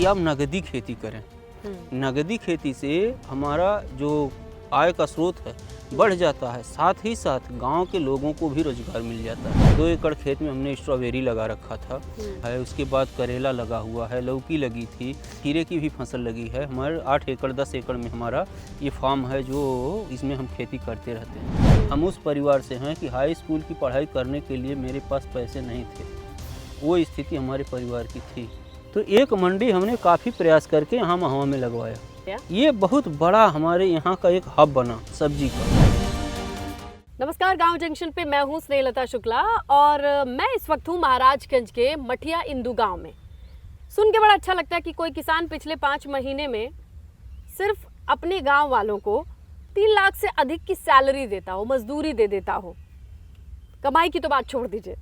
कि आप नगदी खेती करें। नगदी खेती से हमारा जो आय का स्रोत है बढ़ जाता है, साथ ही साथ गांव के लोगों को भी रोजगार मिल जाता है। 2 एकड़ खेत में हमने स्ट्रॉबेरी लगा रखा था है, उसके बाद करेला लगा हुआ है, लौकी लगी थी, खीरे की भी फसल लगी है। हमारे 8 एकड़ 10 एकड़ में हमारा ये फार्म है जो इसमें हम खेती करते रहते हैं। हम उस परिवार से हैं कि हाई स्कूल की पढ़ाई करने के लिए मेरे पास पैसे नहीं थे, वो स्थिति हमारे परिवार की थी। तो एक मंडी हमने काफ़ी प्रयास करके यहाँ महुआ में लगवाया। ये बहुत बड़ा हमारे यहाँ का एक हब बना सब्जी का। नमस्कार, गांव जंक्शन पे मैं हूँ स्नेहलता शुक्ला और मैं इस वक्त हूँ महाराजगंज के मठिया इंदू गांव में। सुन के बड़ा अच्छा लगता है कि कोई किसान पिछले 5 महीने में सिर्फ अपने गांव वालों को 3 लाख से अधिक की सैलरी देता हो, मजदूरी दे देता हो। कमाई की तो बात छोड़ दीजिए,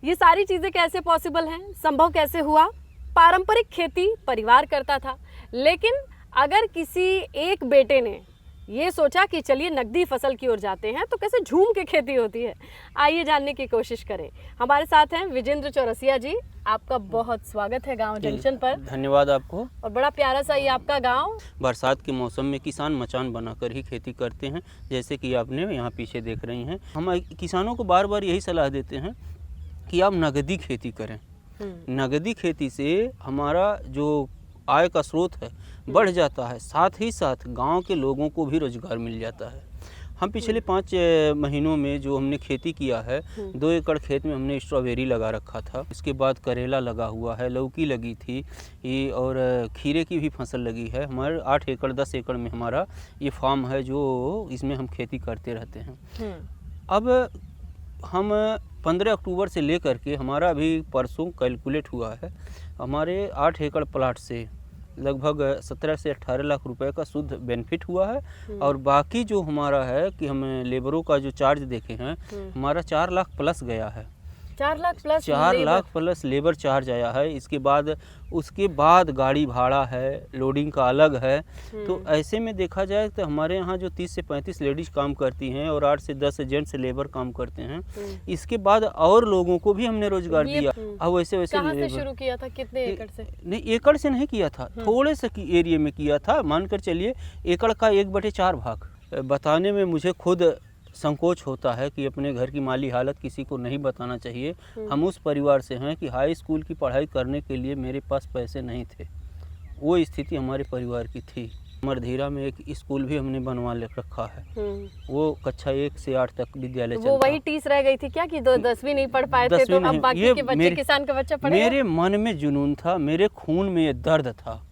ये सारी चीज़ें कैसे पॉसिबल हैं, संभव कैसे हुआ। पारंपरिक खेती परिवार करता था, लेकिन अगर किसी एक बेटे ने ये सोचा कि चलिए नकदी फसल की ओर जाते हैं तो कैसे झूम के खेती होती है, आइए जानने की कोशिश करें। हमारे साथ हैं विजेंद्र चौरसिया जी। आपका बहुत स्वागत है गांव जंक्शन पर। धन्यवाद आपको। और बड़ा प्यारा सा ये आपका गांव। बरसात के मौसम में किसान मचान बनाकर ही खेती करते हैं, जैसे कि आपने यहाँ पीछे देख रही हैं। हम किसानों को बार बार यही सलाह देते हैं कि आप नगदी खेती करें। नगदी खेती से हमारा जो आय का स्रोत है बढ़ जाता है, साथ ही साथ गांव के लोगों को भी रोजगार मिल जाता है। हम पिछले 5 महीनों में जो हमने खेती किया है, 2 एकड़ खेत में हमने स्ट्रॉबेरी लगा रखा था, इसके बाद करेला लगा हुआ है, लौकी लगी थी और खीरे की भी फसल लगी है। हमारे 8 एकड़ 10 एकड़ में हमारा ये फार्म है जो इसमें हम खेती करते रहते हैं। अब हम 15 अक्टूबर से लेकर के हमारा अभी परसों कैलकुलेट हुआ है, हमारे 8 एकड़ प्लाट से लगभग 17 से 18 लाख रुपए का शुद्ध बेनिफिट हुआ है। और बाकी जो हमारा है कि हम लेबरों का जो चार्ज देखे हैं, हमारा 4 लाख प्लस गया है। 4 lakh plus 4 lakh plus labour charge आया है। उसके बाद गाड़ी भाड़ा है, लोडिंग का अलग है। तो ऐसे में देखा जाए तो हमारे यहाँ जो 30 से 35 लेडीज काम करती हैं और 8 से 10 जेंट्स लेबर काम करते हैं। इसके बाद और लोगों को भी हमने रोजगार दिया। अब वैसे कहाँ से शुरू किया था, कितने एकड़ से? नहीं, एकड़ से नहीं किया था, थोड़े से एरिया में किया था। मानकर चलिए एकड़ का 1/4 भाग। बताने में मुझे खुद संकोच होता है कि अपने घर की माली हालत किसी को नहीं बताना चाहिए। हम उस परिवार से हैं कि हाई स्कूल की पढ़ाई करने के लिए मेरे पास पैसे नहीं थे, वो स्थिति हमारे परिवार की थी। मरधीरा में एक स्कूल भी हमने बनवा ले रखा है, वो कक्षा 1 से 8 तक विद्यालय चलता। वो वही टीस रह गई थी क्या कि 10वीं नहीं पढ़ पाए थे, तो अब बाकी के बच्चे किसान का बच्चा पढ़ेगा? मेरे मन में जुनून था, मेरे खून में ये दर्द था।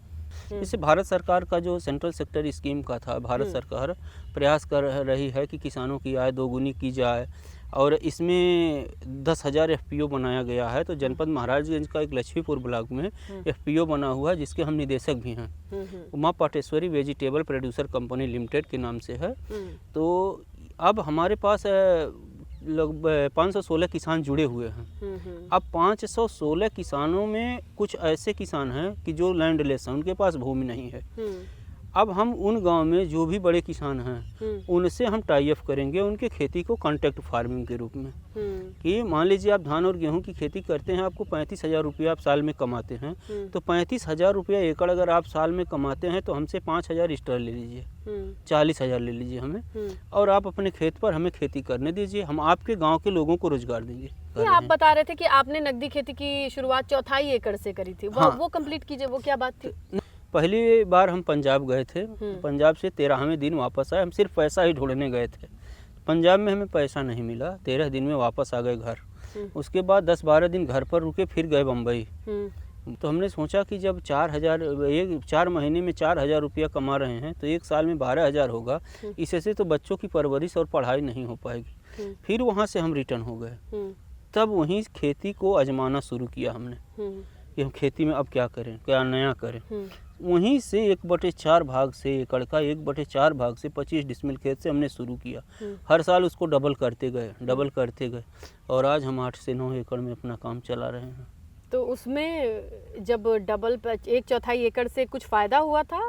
जैसे भारत सरकार का जो सेंट्रल सेक्टर स्कीम का था, भारत सरकार प्रयास कर रही है कि किसानों की आय दोगुनी की जाए और इसमें 10,000 FPO बनाया गया है। तो जनपद महाराजगंज का एक लक्ष्मीपुर ब्लॉक में FPO बना हुआ है, जिसके हम निदेशक भी हैं। Uma Pateshwari vegetable producer company limited के नाम से है। तो अब हमारे पास लगभग 516 किसान जुड़े हुए हैं। अब 516 किसानों में कुछ ऐसे किसान हैं कि जो लैंडलेस हैं, उनके पास भूमि नहीं है। अब हम उन गांव में जो भी बड़े किसान हैं उनसे हम टाई अप करेंगे उनके खेती को कॉन्ट्रैक्ट फार्मिंग के रूप में। कि मान लीजिए आप धान और गेहूं की खेती करते हैं, आपको 35,000 रुपया आप साल में कमाते हैं, तो 35,000 रुपया एकड़ अगर आप साल में कमाते हैं तो हमसे 5,000 स्टर ले लीजिए, 40,000 ले लीजिए हमें, और आप अपने खेत पर हमें खेती करने दीजिए, हम आपके गाँव के लोगों को रोजगार देंगे। ये आप बता रहे थे कि आपने नकदी खेती की शुरुआत 4 एकड़ से करी थी। वो कंप्लीट कीजिए, वो क्या बात थी? पहली बार हम पंजाब गए थे, पंजाब से 13वें दिन वापस आए। हम सिर्फ पैसा ही ढूंढने गए थे, पंजाब में हमें पैसा नहीं मिला, 13 दिन में वापस आ गए घर। उसके बाद 10-12 दिन घर पर रुके, फिर गए बम्बई। तो हमने सोचा कि जब 4 महीने में 4,000 रुपया कमा रहे हैं तो एक साल में 12,000 होगा, इससे तो बच्चों की परवरिश और पढ़ाई नहीं हो पाएगी। फिर वहाँ से हम रिटर्न हो गए। तब वहीं खेती को आजमाना शुरू किया हमने कि हम खेती में अब क्या करें, क्या नया करें। वहीं से 1/4 भाग से, एकड़ का 1/4 भाग से 25 डिसमिल खेत से हमने शुरू किया। हर साल उसको डबल करते गए और आज हम 8 से 9 एकड़ में अपना काम चला रहे हैं। तो उसमें जब डबल 1/4 एकड़ से कुछ फायदा हुआ था?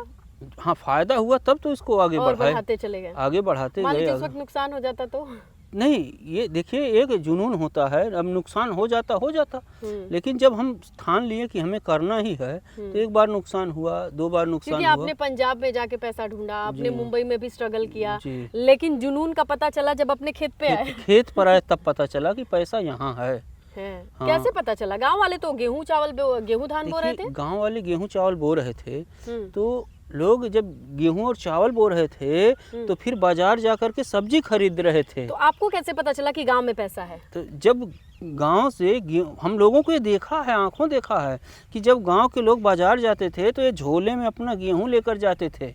हाँ, फायदा हुआ, तब तो इसको आगे बढ़ाते चले गए, आगे बढ़ाते गए। उस वक्त नुकसान हो जाता तो नहीं, ये देखिए एक जुनून होता है, अब नुकसान हो जाता लेकिन जब हम ठान लिए कि हमें करना ही है तो एक बार नुकसान हुआ, 2 बार नुकसान क्योंकि हुआ। आपने पंजाब में जाके पैसा ढूंढा, आपने जी। मुंबई में भी स्ट्रगल किया, जी। लेकिन जुनून का पता चला जब अपने खेत पे आए। खेत पर आए तब पता चला कि पैसा यहाँ है। हाँ। कैसे पता चला? गांव वाले तो गेहूं धान बो रहे थे। गांव वाले गेहूं चावल बो रहे थे, हम्म। तो लोग जब गेहूं और चावल बो रहे थे तो फिर बाजार जा कर के सब्जी खरीद रहे थे। तो आपको कैसे पता चला कि गांव में पैसा है? तो जब गांव से हम लोगों को ये देखा है, आंखों देखा है कि जब गांव के लोग बाजार जाते थे तो ये झोले में अपना गेहूं लेकर जाते थे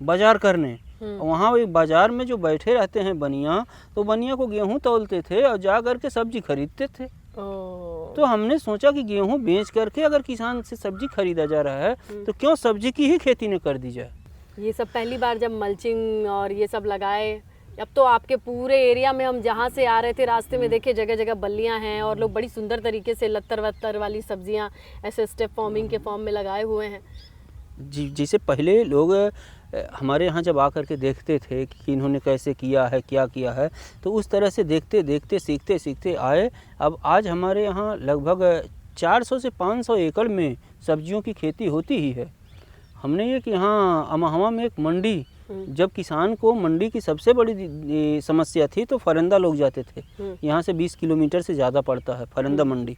बाजार करने। वहाँ एक बाजार में जो बैठे रहते हैं बनिया, तो बनिया को गेहूं तौलते थे और जा कर के सब्जी खरीदते थे। तो हमने सोचा कि गेहूं बेच करके अगर किसान से सब्जी खरीदा जा रहा है तो क्यों सब्जी की ही खेती न कर दी जाए। ये सब पहली बार जब मल्चिंग और ये सब लगाए, अब तो आपके पूरे एरिया में, हम जहाँ से आ रहे थे रास्ते में देखे जगह जगह बल्लियाँ हैं और लोग बड़ी सुंदर तरीके से लत्तर वत्तर वाली सब्जियाँ ऐसे स्टेप फार्मिंग के फॉर्म में लगाए हुए हैं। जी, जैसे पहले लोग हमारे यहाँ जब आकर के देखते थे कि इन्होंने कैसे किया है, क्या किया है, तो उस तरह से देखते देखते सीखते सीखते आए। अब आज हमारे यहाँ लगभग 400 से 500 एकड़ में सब्जियों की खेती होती ही है। हमने ये कि यहाँ अमहवा में एक मंडी, जब किसान को मंडी की सबसे बड़ी समस्या थी तो फरंदा लोग जाते थे। यहाँ से 20 किलोमीटर से ज़्यादा पड़ता है फरंदा मंडी।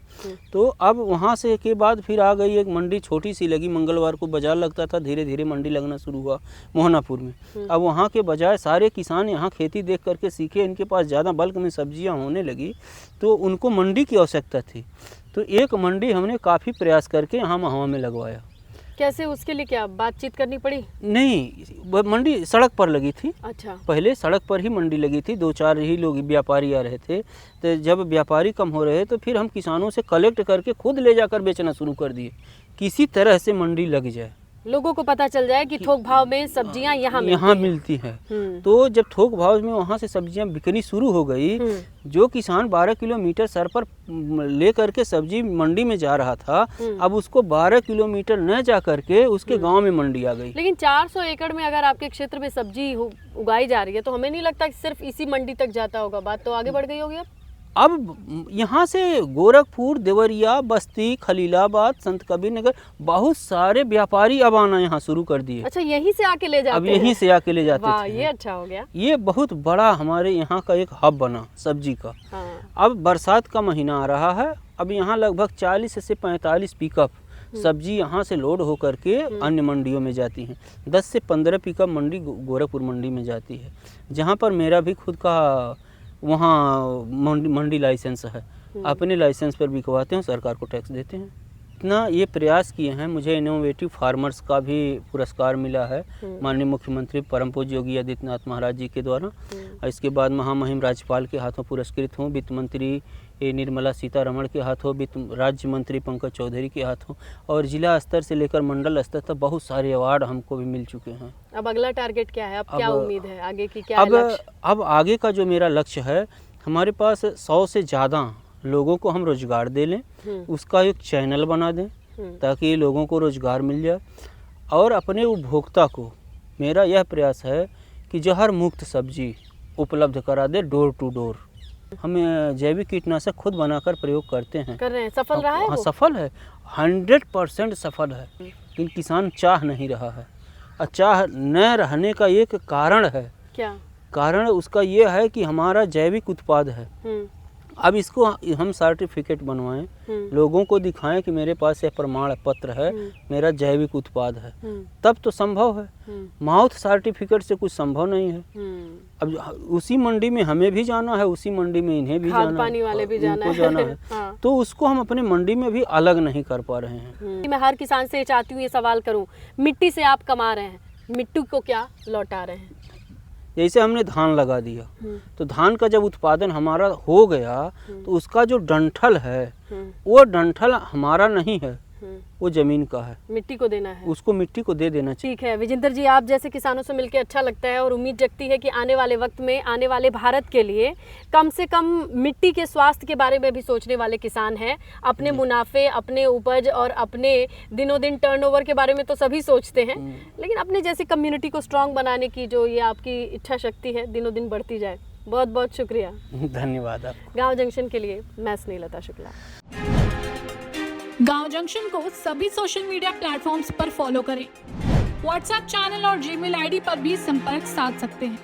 तो अब वहाँ से के बाद फिर आ गई एक मंडी छोटी सी लगी, मंगलवार को बाजार लगता था, धीरे धीरे मंडी लगना शुरू हुआ मोहनापुर में। अब वहाँ के बजाय सारे किसान यहाँ खेती देख करके सीखे, इनके पास ज़्यादा बल्क में सब्जियाँ होने लगी तो उनको मंडी की आवश्यकता थी। तो एक मंडी हमने काफ़ी प्रयास करके यहाँ महुआ में लगवाया। कैसे? उसके लिए क्या बातचीत करनी पड़ी? नहीं, मंडी सड़क पर लगी थी। अच्छा। पहले सड़क पर ही मंडी लगी थी, 2-4 ही लोग व्यापारी आ रहे थे। तो जब व्यापारी कम हो रहे तो फिर हम किसानों से कलेक्ट करके खुद ले जाकर बेचना शुरू कर दिए, किसी तरह से मंडी लग जाए, लोगों को पता चल जाए कि थोक भाव में सब्जियां यहाँ मिलती हैं। तो जब थोक भाव में वहाँ से सब्जियां बिकनी शुरू हो गई, जो किसान 12 किलोमीटर सर पर ले करके सब्जी मंडी में जा रहा था, अब उसको 12 किलोमीटर न जा करके उसके गांव में मंडी आ गई। लेकिन 400 एकड़ में अगर आपके क्षेत्र में सब्जी उगाई जा रही है तो हमें नहीं लगता कि सिर्फ इसी मंडी तक जाता होगा, बात तो आगे बढ़ गई होगी। अब यहाँ से गोरखपुर, देवरिया, बस्ती, खलीलाबाद, संत कबीर नगर, बहुत सारे व्यापारी अब आना यहाँ शुरू कर दिए। अच्छा, यहीं से आके ले जाते अब यहीं से आके ले जाते वाह, थे। ये अच्छा हो गया। ये बहुत बड़ा हमारे यहाँ का एक हब बना सब्जी का। हाँ। अब बरसात का महीना आ रहा है, अब यहाँ लगभग 40 से 45 पिकअप सब्जी यहाँ से लोड होकर के अन्य मंडियों में जाती हैं। 10 से 15 पिकअप मंडी गोरखपुर मंडी में जाती है, जहाँ पर मेरा भी खुद का वहाँ मंडी लाइसेंस है। अपने लाइसेंस पर बिकवाते हैं, सरकार को टैक्स देते हैं। इतना ये प्रयास किए हैं। मुझे इनोवेटिव फार्मर्स का भी पुरस्कार मिला है माननीय मुख्यमंत्री परम पूज्य योगी आदित्यनाथ महाराज जी के द्वारा। इसके बाद महामहिम राज्यपाल के हाथों पुरस्कृत हूँ, वित्त मंत्री निर्मला सीतारमण के हाथों, वित्त राज्य मंत्री पंकज चौधरी के हाथों, और जिला स्तर से लेकर मंडल स्तर तक बहुत सारे अवार्ड हमको भी मिल चुके हैं। अब अगला टारगेट क्या है? अब क्या उम्मीद है आगे की? क्या लक्ष्य? अब आगे का जो मेरा लक्ष्य है, हमारे पास 100 से ज़्यादा लोगों को हम रोजगार दे लें, उसका एक चैनल बना दें ताकि लोगों को रोजगार मिल जाए। और अपने उपभोक्ता को मेरा यह प्रयास है कि जहर मुक्त सब्जी उपलब्ध करा दे डोर टू डोर। हम जैविक कीटनाशक खुद बनाकर प्रयोग करते हैं। कर रहे हैं? सफल रहा है? हाँ, सफल है, 100% सफल है। लेकिन किसान चाह नहीं रहा है, और चाह न रहने का एक कारण है। क्या कारण? उसका ये है कि हमारा जैविक उत्पाद है। अब इसको हम सर्टिफिकेट बनवाएं, लोगों को दिखाएं कि मेरे पास यह प्रमाण पत्र है, मेरा जैविक उत्पाद है, तब तो संभव है। माउथ सर्टिफिकेट से कुछ संभव नहीं है। अब उसी मंडी में हमें भी जाना है, उसी मंडी में इन्हें भी जाना है, पानी वाले भी जाना है। हाँ। तो उसको हम अपने मंडी में भी अलग नहीं कर पा रहे हैं। मैं हर किसान से चाहती हूँ ये सवाल करूँ, मिट्टी से आप कमा रहे हैं, मिट्टी को क्या लौटा रहे हैं? जैसे हमने धान लगा दिया, तो धान का जब उत्पादन हमारा हो गया तो उसका जो डंठल है वो डंठल हमारा नहीं है, वो जमीन का है, मिट्टी को देना है, उसको मिट्टी को दे देना चाहिए। ठीक है विजेंद्र जी, आप जैसे किसानों से मिलकर अच्छा लगता है और उम्मीद जगती है कि आने वाले वक्त में, आने वाले भारत के लिए कम से कम मिट्टी के स्वास्थ्य के बारे में भी सोचने वाले किसान हैं। अपने मुनाफे, अपने उपज और अपने दिनों दिन टर्नओवर के बारे में तो सभी सोचते हैं, लेकिन अपने जैसी कम्युनिटी को स्ट्रांग बनाने की जो ये आपकी इच्छा शक्ति है दिनों दिन बढ़ती जाए। बहुत बहुत शुक्रिया। धन्यवाद आपको। गांव जंक्शन के लिए मैं स्नेहलता शुक्ला। गांव जंक्शन को सभी सोशल मीडिया प्लेटफॉर्म्स पर फॉलो करें। व्हाट्सएप चैनल और जीमेल आईडी पर भी संपर्क साध सकते हैं।